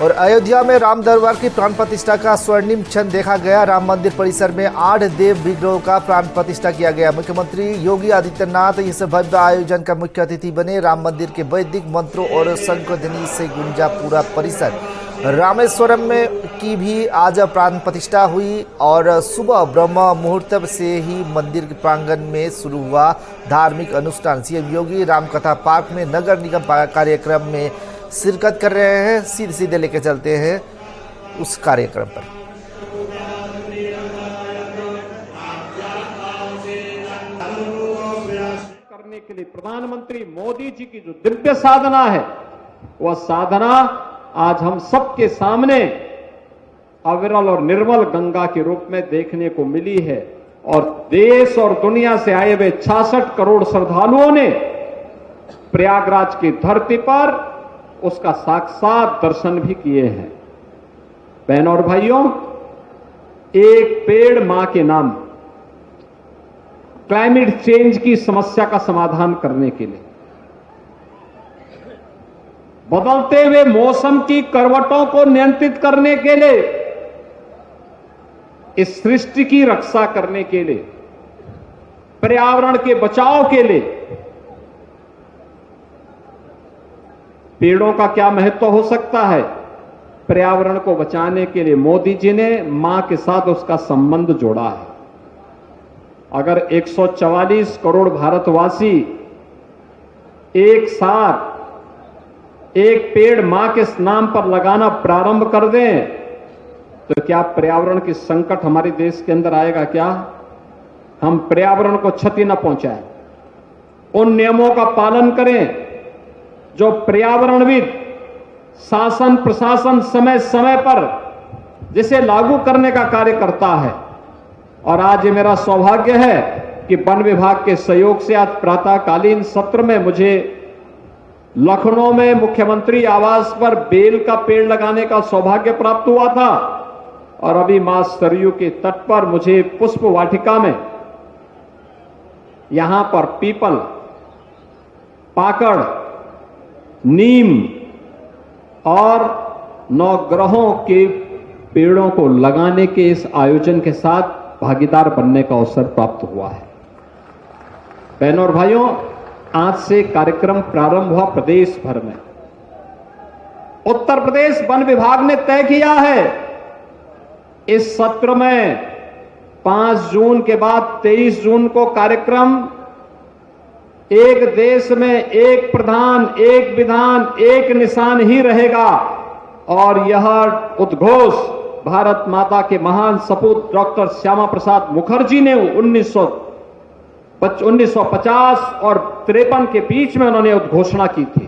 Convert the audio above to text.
और अयोध्या में राम दरबार की प्राण प्रतिष्ठा का स्वर्णिम क्षण देखा गया। राम मंदिर परिसर में 8 देव विग्रहों का प्राण प्रतिष्ठा किया गया। मुख्यमंत्री योगी आदित्यनाथ इस भव्य आयोजन का मुख्य अतिथि बने। राम मंदिर के वैदिक मंत्रों और शंखध्वनि से गूंजा पूरा परिसर। रामेश्वरम में की भी आज प्राण प्रतिष्ठा हुई और सुबह ब्रह्म मुहूर्त से ही मंदिर के प्रांगण में शुरू हुआ धार्मिक अनुष्ठान। सीएम योगी रामकथा पार्क में नगर निगम कार्यक्रम में शिरकत कर रहे हैं। सीधे सीधे लेके चलते हैं उस कार्यक्रम पर। करने के लिए प्रधानमंत्री मोदी जी की जो दिव्य साधना है, वह साधना आज हम सबके सामने अविरल और निर्मल गंगा के रूप में देखने को मिली है। और देश और दुनिया से आए हुए 66 करोड़ श्रद्धालुओं ने प्रयागराज की धरती पर उसका साक्षात दर्शन भी किए हैं। बहनों और भाइयों, एक पेड़ मां के नाम क्लाइमेट चेंज की समस्या का समाधान करने के लिए, बदलते हुए मौसम की करवटों को नियंत्रित करने के लिए, इस सृष्टि की रक्षा करने के लिए, पर्यावरण के बचाव के लिए पेड़ों का क्या महत्व हो सकता है। पर्यावरण को बचाने के लिए मोदी जी ने मां के साथ उसका संबंध जोड़ा है। अगर 144 करोड़ भारतवासी एक साथ एक पेड़ मां के नाम पर लगाना प्रारंभ कर दें, तो क्या पर्यावरण की संकट हमारे देश के अंदर आएगा? क्या हम पर्यावरण को क्षति न पहुंचाएं, उन नियमों का पालन करें जो पर्यावरणविद, शासन प्रशासन समय समय पर जिसे लागू करने का कार्य करता है। और आज ये मेरा सौभाग्य है कि वन विभाग के सहयोग से आज प्रातःकालीन सत्र में मुझे लखनऊ में मुख्यमंत्री आवास पर बेल का पेड़ लगाने का सौभाग्य प्राप्त हुआ था। और अभी मां सरयू के तट पर मुझे पुष्प वाटिका में यहां पर पीपल, पाकड़, नीम और नवग्रहों के पेड़ों को लगाने के इस आयोजन के साथ भागीदार बनने का अवसर प्राप्त हुआ है। बहनों और भाइयों, आज से कार्यक्रम प्रारंभ हुआ प्रदेश भर में। उत्तर प्रदेश वन विभाग ने तय किया है इस सत्र में 5 जून के बाद 23 जून को कार्यक्रम एक देश में एक प्रधान, एक विधान, एक निशान ही रहेगा। और यह उद्घोष भारत माता के महान सपूत डॉक्टर श्यामा प्रसाद मुखर्जी ने 1950 और 53 के बीच में उन्होंने उद्घोषणा की थी।